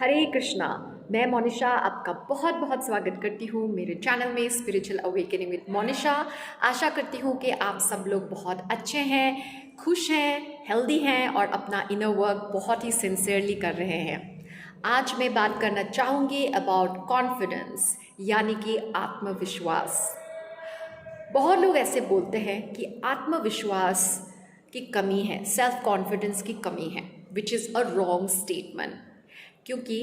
हरे कृष्णा। मैं मोनिशा आपका बहुत बहुत स्वागत करती हूँ मेरे चैनल में स्पिरिचुअल अवेकनिंग विद मोनिशा। आशा करती हूँ कि आप सब लोग बहुत अच्छे हैं, खुश हैं, हेल्दी हैं और अपना इनर वर्क बहुत ही सिंसियरली कर रहे हैं। आज मैं बात करना चाहूँगी अबाउट कॉन्फिडेंस, यानी कि आत्मविश्वास। बहुत लोग ऐसे बोलते हैं कि आत्मविश्वास की कमी है, सेल्फ कॉन्फिडेंस की कमी है, which is a wrong statement. क्योंकि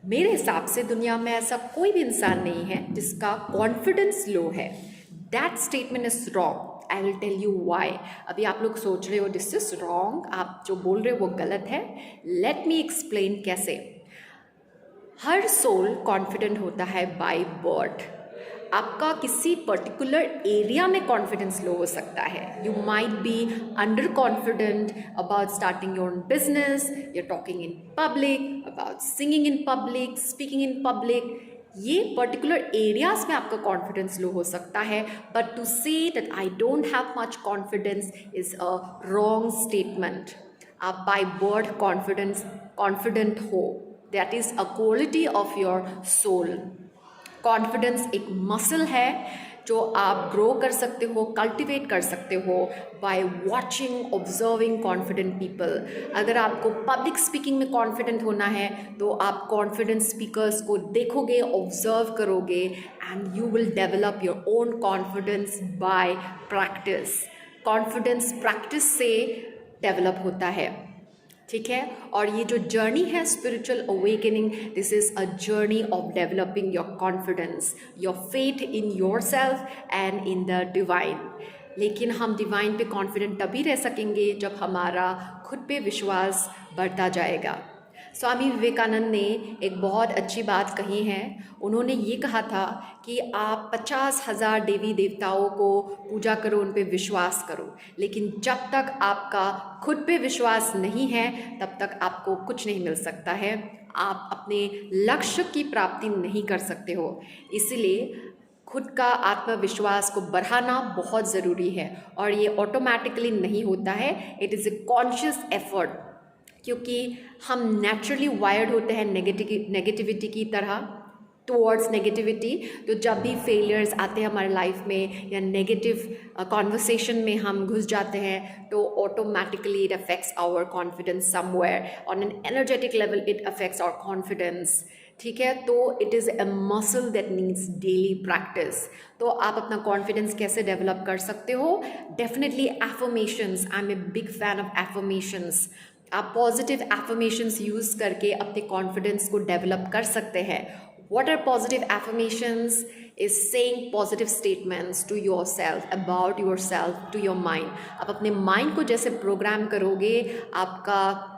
मेरे हिसाब से दुनिया में ऐसा कोई भी इंसान नहीं है जिसका कॉन्फिडेंस लो है। That statement is wrong. I will tell you why. अभी आप लोग सोच रहे हो दिस इज रॉन्ग, आप जो बोल रहे हो वो गलत है। लेट मी एक्सप्लेन कैसे। हर सोल कॉन्फिडेंट होता है बाय बर्थ। आपका किसी पर्टिकुलर एरिया में कॉन्फिडेंस लो हो सकता है। You might be under confident about starting your own business, you're talking in public, about singing in public, speaking in public. ये पर्टिकुलर एरियाज में आपका कॉन्फिडेंस लो हो सकता है, but to say that I don't have much confidence is a wrong statement. आप by birth confident हो, that is a quality of your soul. Confidence एक muscle है जो आप ग्रो कर सकते हो, कल्टिवेट कर सकते हो by watching, observing confident people. अगर आपको पब्लिक स्पीकिंग में कॉन्फिडेंट होना है तो आप कॉन्फिडेंट स्पीकर्स को देखोगे, ऑब्जर्व करोगे and you will develop your own confidence by practice. Confidence practice से डेवलप होता है, ठीक है। और ये जो जर्नी है spiritual awakening, this is a journey of developing your confidence, your faith in your self and in the divine. लेकिन हम डिवाइन पे कॉन्फिडेंट तभी रह सकेंगे जब हमारा खुद पे विश्वास बढ़ता जाएगा। स्वामी विवेकानंद ने एक बहुत अच्छी बात कही है। उन्होंने ये कहा था कि आप 50,000 देवी देवताओं को पूजा करो, उन पे विश्वास करो, लेकिन जब तक आपका खुद पे विश्वास नहीं है तब तक आपको कुछ नहीं मिल सकता है। आप अपने लक्ष्य की प्राप्ति नहीं कर सकते हो। इसलिए खुद का आत्मविश्वास को बढ़ाना बहुत ज़रूरी है और ये ऑटोमेटिकली नहीं होता है। It is a conscious effort, क्योंकि हम नेचुरली वायर्ड होते हैं नेगेटिविटी की तरह, टुवर्ड्स नेगेटिविटी। तो जब भी फेलियर्स आते हैं हमारे लाइफ में या नेगेटिव कॉन्वर्सेशन में हम घुस जाते हैं तो automatically it affects our confidence somewhere on an energetic level. It affects our confidence, ठीक है। तो it is a muscle that needs daily practice. तो आप अपना कॉन्फिडेंस कैसे डेवलप कर सकते हो? Definitely affirmations. I am a big fan of affirmations. आप पॉजिटिव एफर्मेशंस यूज़ करके अपने कॉन्फिडेंस को डेवलप कर सकते हैं। What are positive affirmations? Is saying positive statements to yourself, about yourself, to your mind. आप अपने माइंड को जैसे प्रोग्राम करोगे, आपका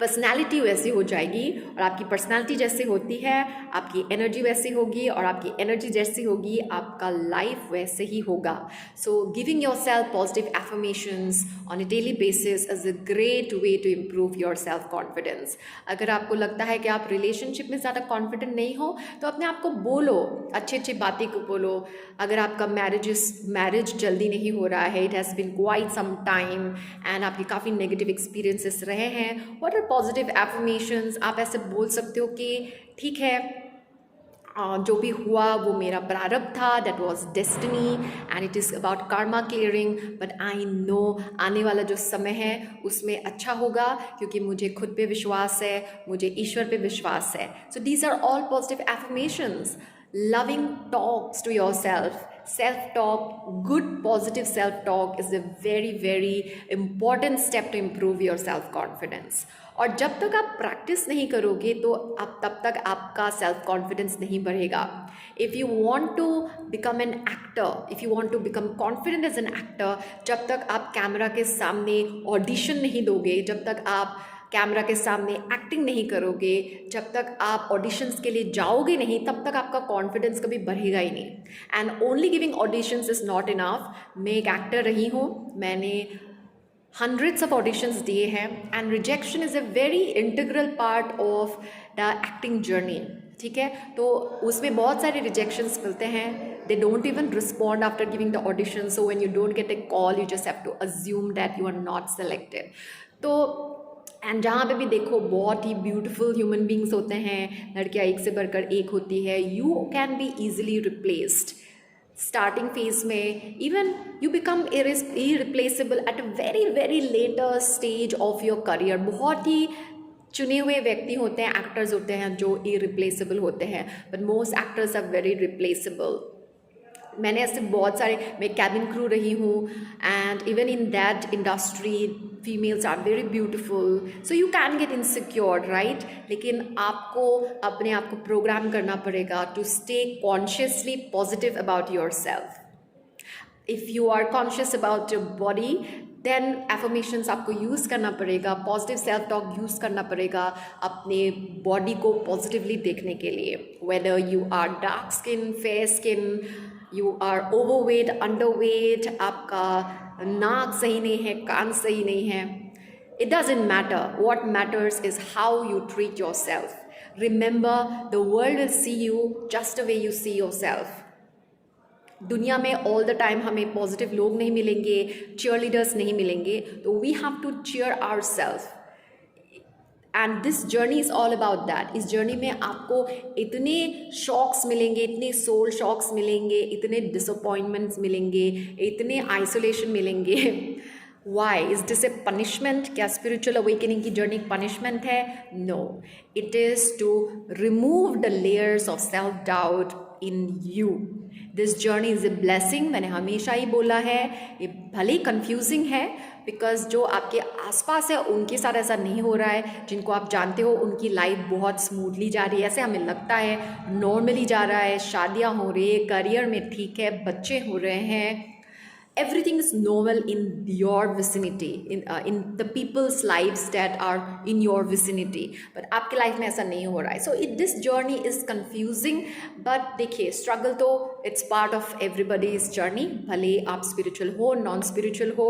पर्सनैलिटी वैसी हो जाएगी, और आपकी पर्सनैलिटी जैसे होती है आपकी एनर्जी वैसी होगी, और आपकी एनर्जी जैसी होगी आपका लाइफ वैसे ही होगा। So giving yourself positive affirmations on a daily basis is a great way to improve your self confidence. अगर आपको लगता है कि आप रिलेशनशिप में ज़्यादा कॉन्फिडेंट नहीं हो तो अपने आप को बोलो, अच्छी अच्छी बातें को बोलो। अगर आपका मैरिज जल्दी नहीं हो रहा है, it has been quite some time and आपके काफ़ी नेगेटिव एक्सपीरियंसेस रहे हैं, व्हाट आर पॉजिटिव एफर्मेशंस? आप ऐसे बोल सकते हो कि ठीक है, जो भी हुआ वो मेरा प्रारब्ध था, that was destiny and it is about Karma clearing, but I know आने वाला जो समय है उसमें अच्छा होगा, क्योंकि मुझे खुद पे विश्वास है, मुझे ईश्वर पे विश्वास है। So these are all positive affirmations. Loving talks to yourself, self-talk, good positive self-talk is a very very important step to improve your self-confidence. और जब तक आप प्रैक्टिस नहीं करोगे तो आप तब तक आपका सेल्फ कॉन्फिडेंस नहीं बढ़ेगा। If you want to become an actor, if you want to become confident as an actor, जब तक आप कैमरा के सामने ऑडिशन नहीं दोगे, जब तक आप कैमरा के सामने एक्टिंग नहीं करोगे, जब तक आप ऑडिशंस के लिए जाओगे नहीं, तब तक आपका कॉन्फिडेंस कभी बढ़ेगा ही नहीं। And only giving auditions is not enough. मैं एक एक्टर रही हूँ, मैंने hundreds of auditions दिए हैं, and rejection is a very integral part of the acting journey, ठीक है। तो उसमें बहुत सारे रिजेक्शंस मिलते हैं, they don't even respond after giving the audition, so when you don't get a call you just have to assume that you are not selected. तो and जहाँ पे भी देखो बहुत ही ब्यूटीफुल ह्यूमन बींग्स होते हैं, लड़कियाँ एक से बढ़कर एक होती है. You can be easily replaced starting phase में. Even you become irreplaceable at a very very later stage of your career. बहुत ही चुने हुए व्यक्ति होते हैं, एक्टर्स होते हैं जो इरिप्लेसेबल होते हैं, but most actors are very replaceable. मैंने ऐसे बहुत सारे, मैं कैबिन क्रू रही हूँ and even in that industry females are very beautiful. So you can get insecure, right. लेकिन आपको अपने आप को प्रोग्राम करना पड़ेगा to stay consciously positive about yourself. If you are conscious about your body, then affirmations आपको use करना पड़ेगा, पॉजिटिव सेल्फ टॉक यूज़ करना पड़ेगा अपने बॉडी को पॉजिटिवली देखने के लिए. Whether you are dark skin, fair skin, you are overweight, underweight, आपका नाक सही नहीं है, कान सही नहीं है, it doesn't matter. What matters is how you treat yourself. Remember, the world will see you just the way you see yourself. दुनिया में ऑल द टाइम हमें पॉजिटिव लोग नहीं मिलेंगे, चीयर लीडर्स नहीं मिलेंगे, तो we have to cheer our self. And this journey is all about that. इस जर्नी में आपको इतने शॉक्स मिलेंगे, इतने सोल शॉक्स मिलेंगे, इतने डिसअपॉइंटमेंट्स मिलेंगे, इतने आइसोलेशन मिलेंगे. Why is this a punishment? क्या स्पिरिचुअल अवेकनिंग की जर्नी पनिशमेंट है? No, it is to remove the layers of self doubt in you. This journey is a blessing. मैंने हमेशा ही बोला है, ये भले ही कन्फ्यूजिंग है, बिकॉज जो आपके आसपास है उनके साथ ऐसा नहीं हो रहा है. जिनको आप जानते हो उनकी लाइफ बहुत स्मूथली जा रही है, ऐसे हमें लगता है नॉर्मली जा रहा है, शादियां हो रही है, करियर में ठीक है, बच्चे हो रहे हैं, everything is normal in your vicinity, in the people's lives that are in your vicinity, but आपके लाइफ में ऐसा नहीं हो रहा है. so this journey is confusing, but देखिए struggle तो it's part of everybody's journey. भले आप spiritual हो, non spiritual हो,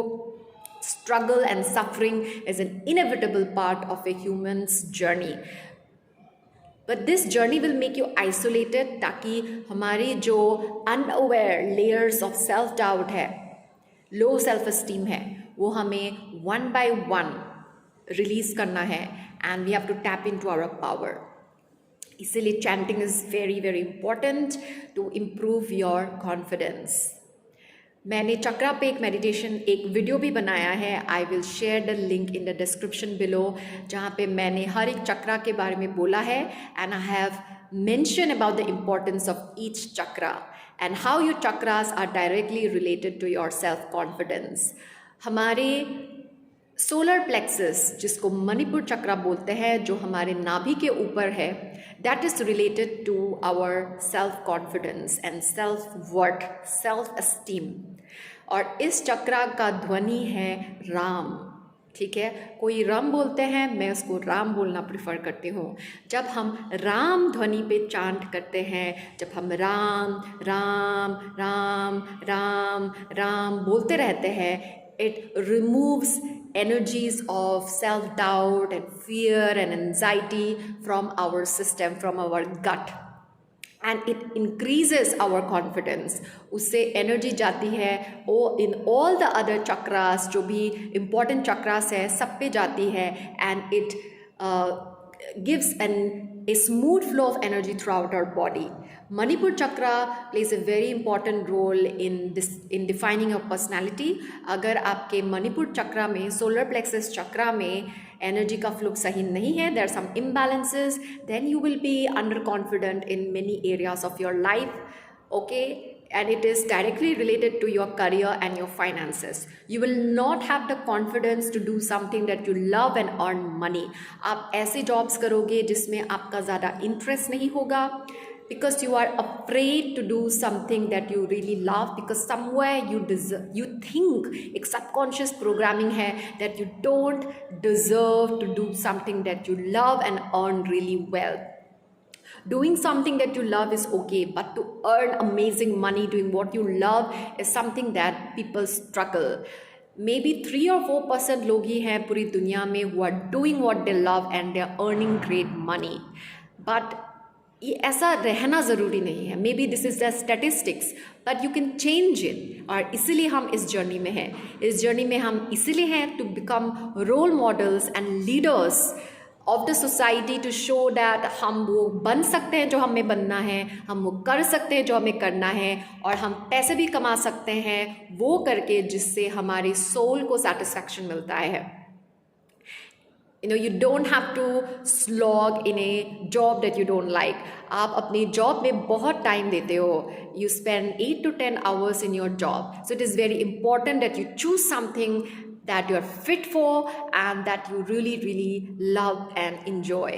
struggle and suffering is an inevitable part of a human's journey. But this journey will make you isolated, ताकि हमारी जो unaware layers of self doubt है, low self esteem है, वो हमें वन बाय वन रिलीज करना है. And we have to tap into our power. इसीलिए chanting is very very important to improve your confidence. मैंने चक्रा पे एक मेडिटेशन, एक वीडियो भी बनाया है. I will share the link in the description below, जहाँ पे मैंने हर एक चक्रा के बारे में बोला है. And I have mention about the importance of each chakra and how your chakras are directly related to your self confidence. हमारे सोलर प्लेक्सस, जिसको मणिपुर चक्रा बोलते हैं, जो हमारे नाभि के ऊपर है, that is related to our self confidence and self worth, self esteem. और इस चक्रा का ध्वनि है राम. ठीक है, कोई राम बोलते हैं, मैं उसको राम बोलना प्रिफर करती हूँ. जब हम राम ध्वनि पे चांट करते हैं, जब हम राम राम राम राम राम बोलते रहते हैं, it removes energies of self-doubt and fear and anxiety from our system, from our gut. And it increases our confidence. उससे एनर्जी जाती है वो in all the other chakras, जो भी इम्पॉर्टेंट चक्रास है, सब पे जाती है. And it gives a smooth flow of energy throughout our body. Manipur chakra plays a very important role in defining your personality. अगर आपके मणिपुर चक्रा में, सोलर प्लेक्सस चक्रा में एनर्जी का फ्लो सही नहीं है, there are some imbalances, then you will be under confident in many areas of your life. Okay, and it is directly related to your career and your finances. You will not have the confidence to do something that you love and earn money. आप ऐसे jobs करोगे जिसमें आपका ज़्यादा interest नहीं होगा, because you are afraid to do something that you really love, because somewhere you think, एक subconscious programming है that you don't deserve to do something that you love and earn really well. Doing something that you love is okay, but to earn amazing money doing what you love is something that people struggle. Maybe 3 or 4% लोग ही हैं पूरी दुनिया में who are doing what they love and they are earning great money. But ये ऐसा रहना ज़रूरी नहीं है, may be this is the statistics, but you can change it. और इसीलिए हम इस जर्नी में हैं। इस जर्नी में हम इसीलिए हैं to become role models and leaders of the society, to show that हम वो बन सकते हैं जो हमें बनना है, हम वो कर सकते हैं जो हमें करना है, और हम पैसे भी कमा सकते हैं वो करके जिससे हमारी सोल को सेटिस्फैक्शन मिलता है। You don't have to slog in a job that you don't like. आप अपनी जॉब में बहुत टाइम देते हो. You spend 8 to 10 hours in your job. So it is very important that you choose something that you are fit for and that you really, really love and enjoy.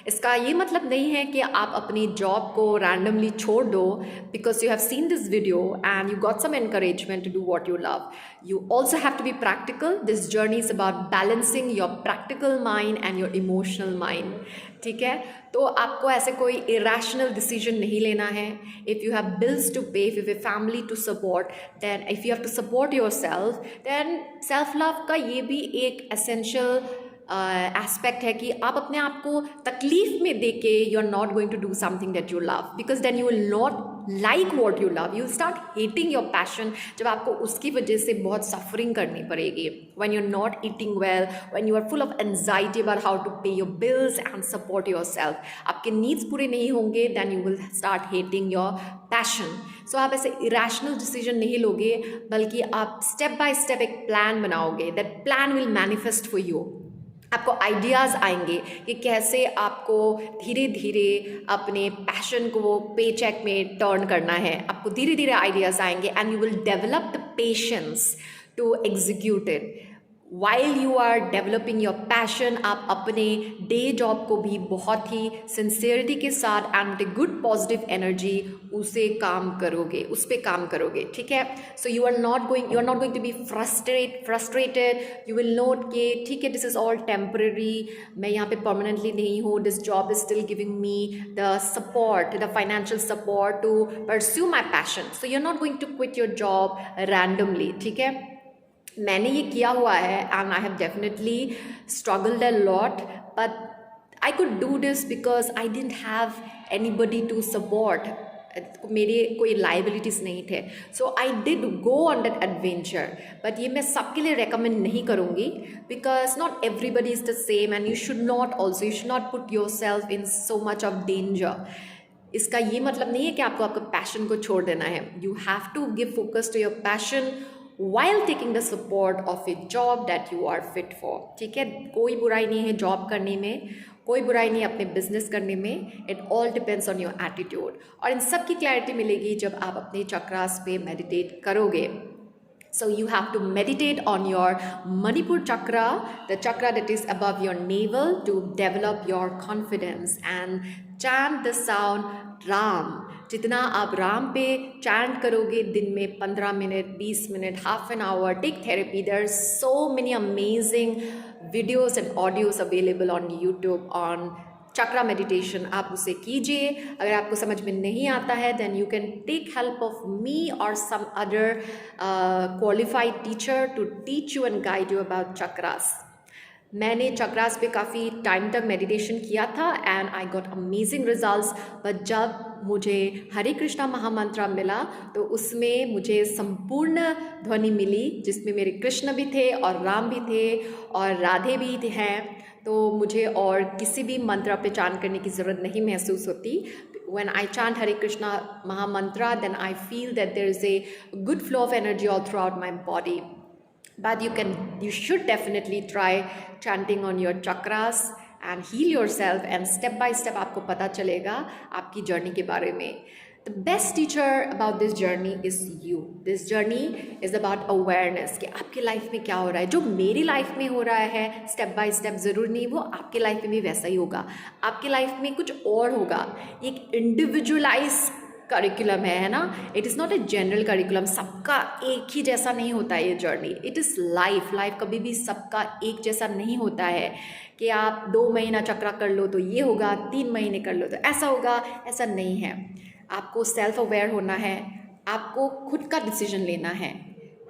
इसका ये मतलब नहीं है कि आप अपनी जॉब को रैंडमली छोड़ दो because you have seen this video and you got some encouragement to do what you love. You also have to be practical. This journey is about balancing your practical mind and your emotional mind. ठीक है, तो आपको ऐसे कोई irrational decision नहीं लेना है. If you have bills to pay, if you have family to support, then if you have to support yourself, then self love का ये भी एक एसेंशियल एस्पेक्ट है कि आप अपने आप को तकलीफ में दे के you are not going to do something that you love, because then you will not like what you love. You start hating your passion जब आपको उसकी वजह से बहुत सफरिंग करनी पड़ेगी. When you are not eating well, when you are full of anxiety about how to pay your bills and support yourself, आपके needs पूरे नहीं होंगे, then you will start hating your passion. सो आप ऐसे irrational decision नहीं लोगे, बल्कि आप स्टेप बाय स्टेप एक प्लान बनाओगे. That plan will manifest for you. आपको आइडियाज़ आएंगे कि कैसे आपको धीरे धीरे अपने पैशन को पे चेक में टर्न करना है. आपको धीरे धीरे आइडियाज़ आएंगे and you will develop the patience to execute it. While you are developing your passion, आप अपने डे जॉब को भी बहुत ही सिंसियरिटी के साथ and with good positive energy उसे काम करोगे, उस पर काम करोगे. ठीक है, so you are not going to be frustrated. You will note कि ठीक है, दिस इज़ ऑल टेम्पररी, मैं यहाँ पे परमानेंटली नहीं हूँ. This job is still giving me the support, the financial support to pursue my passion. So you are not going to quit your job randomly. ठीक है, मैंने ये किया हुआ है and I have definitely struggled a lot, but I could do this because I didn't have anybody to support. मेरे कोई liabilities नहीं थे. So I did go on that adventure, but ये मैं सबके लिए रेकमेंड नहीं करूँगी because not everybody is the same and you should not put your self in so much of danger. इसका ये मतलब नहीं है कि आपको आपका पैशन को छोड़ देना है. You have to give focus to your passion while taking the support of a job that you are fit for. ठीक है, कोई बुराई नहीं है जॉब करने में, कोई बुराई नहीं है अपने बिजनेस करने में. It all depends on your attitude. और इन सब की क्लैरिटी मिलेगी जब आप अपने चक्रास पे मेडिटेट करोगे. So you have to meditate on your Manipur chakra, the chakra that is above your navel, to develop your confidence and chant the sound Ram. जितना आप राम पे चैंट करोगे दिन में 15 minute, 20 minute, half an hour, take therapy. There are so many amazing videos and audios available on YouTube on chakra meditation. आप उसे कीजिए. अगर आपको समझ में नहीं आता है then you can take help of me और some other qualified teacher to teach you and guide you about chakras. मैंने चक्रास पे काफ़ी टाइम तक मेडिटेशन किया था and I got amazing results. But जब मुझे हरे कृष्णा महामंत्र मिला तो उसमें मुझे संपूर्ण ध्वनि मिली जिसमें मेरे कृष्ण भी थे और राम भी थे और राधे भी हैं. तो मुझे और किसी भी मंत्र पे चांट करने की ज़रूरत नहीं महसूस होती. When I chant Hare Krishna Mahamantra, then I feel that there is a good flow of energy all throughout my body. But you should definitely try chanting on your chakras and heal yourself, and step by step आपको पता चलेगा आपकी journey के बारे में. The best teacher about this journey is you. This journey is about awareness कि आपकी life में क्या हो रहा है. जो मेरी लाइफ में हो रहा है स्टेप बाय स्टेप, ज़रूर नहीं वो आपकी लाइफ में भी वैसा ही होगा. आपकी लाइफ में कुछ और होगा. एक इंडिविजुअलाइज करिकुलम है ना. It is not a general curriculum. सबका एक ही जैसा नहीं होता है ये जर्नी. इट इज़ लाइफ कभी भी सबका एक जैसा नहीं होता है कि आप 2 महीना चक्रा कर लो तो ये होगा, 3 महीने कर लो तो ऐसा होगा. ऐसा नहीं है. आपको सेल्फ अवेयर होना है, आपको खुद का डिसीजन लेना है.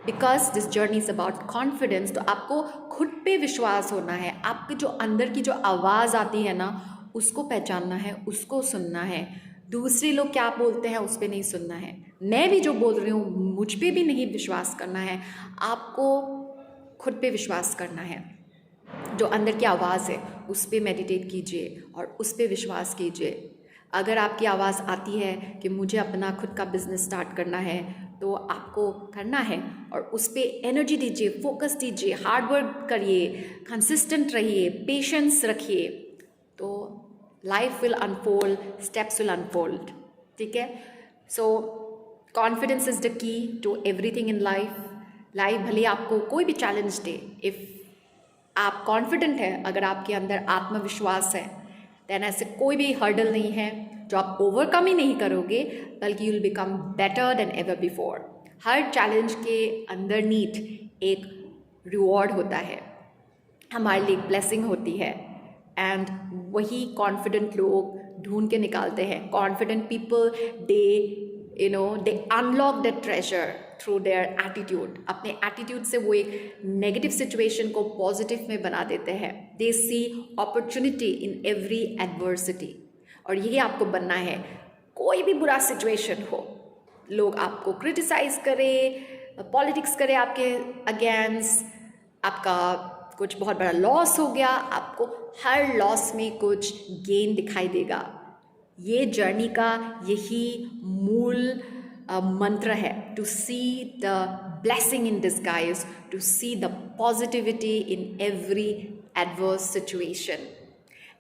Because this journey is about confidence. तो आपको खुद पे विश्वास होना है. आपके जो अंदर की जो आवाज़ आती है ना उसको पहचानना है, उसको सुनना है। दूसरे लोग क्या बोलते हैं उस पे नहीं सुनना है। मैं भी जो बोल रही हूँ मुझ पे भी नहीं विश्वास करना है, आपको खुद पे विश्वास करना है। जो अंदर की आवाज़ है उस पे मेडिटेट कीजिए और उस पे विश्वास कीजिए। अगर आपकी आवाज़ आती है कि मुझे अपना खुद का बिजनेस स्टार्ट करना है, तो आपको करना है और उस पे एनर्जी दीजिए, फोकस दीजिए, हार्ड वर्क करिए, कंसिस्टेंट रहिए, पेशेंस रखिए, तो life will unfold, steps will unfold. ठीक है। So confidence is the key to everything in life. Life भले आपको कोई भी चैलेंज दे, इफ़ आप कॉन्फिडेंट हैं, अगर आपके अंदर आत्मविश्वास है, देन ऐसे कोई भी हर्डल नहीं है जो आप ओवरकम ही नहीं करोगे, बल्कि you will become better than ever before. Her challenge के अंदर नीट एक रिवॉर्ड होता है, हमारे लिए एक ब्लेसिंग होती है, एंड वही कॉन्फिडेंट लोग ढूंढ के निकालते हैं। Confident people they unlock the treasure through their attitude. अपने एटीट्यूड से वो एक नेगेटिव सिचुएशन को पॉजिटिव में बना देते हैं। दे सी अपॉर्चुनिटी इन एवरी एडवर्सिटी। और यही आपको बनना है। कोई भी बुरा सिचुएशन हो, लोग आपको क्रिटिसाइज करे, पॉलिटिक्स करे आपके अगेंस्ट, आपका कुछ बहुत बड़ा लॉस हो गया, आपको हर लॉस में कुछ गेन दिखाई देगा। ये जर्नी का यही मूल मंत्र है, to see the blessing in disguise, to see the positivity in every adverse situation.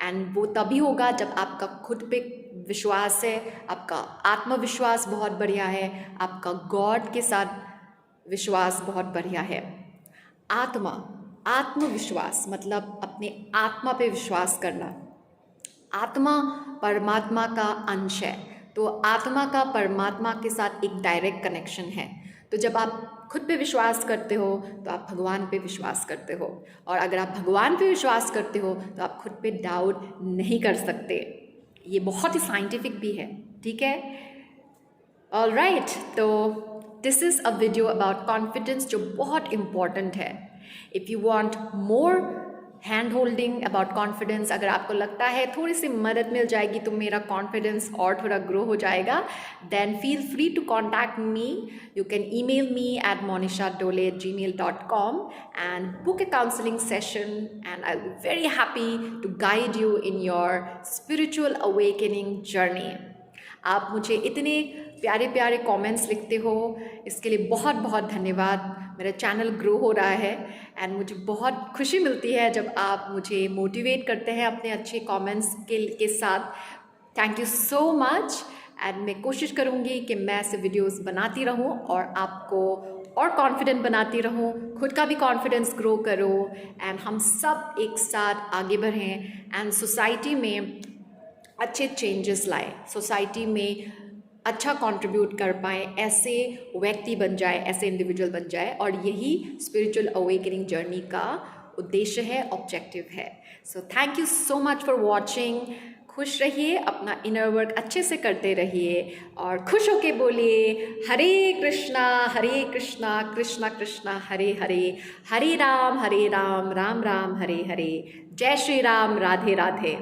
And वो तभी होगा जब आपका खुद पे विश्वास है, आपका आत्मविश्वास बहुत बढ़िया है, आपका गॉड के साथ विश्वास बहुत बढ़िया है। आत्मविश्वास मतलब अपने आत्मा पे विश्वास करना। आत्मा परमात्मा का अंश है, तो आत्मा का परमात्मा के साथ एक डायरेक्ट कनेक्शन है। तो जब आप खुद पे विश्वास करते हो तो आप भगवान पे विश्वास करते हो, और अगर आप भगवान पे विश्वास करते हो तो आप खुद पे डाउट नहीं कर सकते। ये बहुत ही साइंटिफिक भी है। ठीक है। ऑल राइट, तो this is a video about confidence जो बहुत इम्पॉर्टेंट है। If you want more hand holding about confidence, अगर आपको लगता है थोड़ी सी मदद मिल जाएगी तो मेरा कॉन्फिडेंस और थोड़ा ग्रो हो जाएगा, then feel free to contact me. You can email me at monishadole@gmail.com and book a counseling session, and I'll be very happy to guide you in your spiritual awakening journey. आप मुझे इतने प्यारे प्यारे comments लिखते हो, इसके लिए बहुत बहुत धन्यवाद। मेरा चैनल ग्रो हो रहा है एंड मुझे बहुत खुशी मिलती है जब आप मुझे मोटिवेट करते हैं अपने अच्छे कमेंट्स के साथ। Thank you so much. And मैं कोशिश करूँगी कि मैं ऐसे वीडियोस बनाती रहूँ और आपको और कॉन्फिडेंट बनाती रहूँ, खुद का भी कॉन्फिडेंस ग्रो करो, एंड हम सब एक साथ आगे बढ़ें एंड सोसाइटी में अच्छे चेंजेस लाए, सोसाइटी में अच्छा कंट्रीब्यूट कर पाए, ऐसे व्यक्ति बन जाए, ऐसे इंडिविजुअल बन जाए। और यही स्पिरिचुअल अवेकनिंग जर्नी का उद्देश्य है, ऑब्जेक्टिव है। So thank you so much for watching. खुश रहिए, अपना इनर वर्क अच्छे से करते रहिए और खुश होके बोलिए हरे कृष्णा कृष्णा कृष्णा हरे हरे, हरे राम राम राम हरे हरे। जय श्री राम, राधे राधे।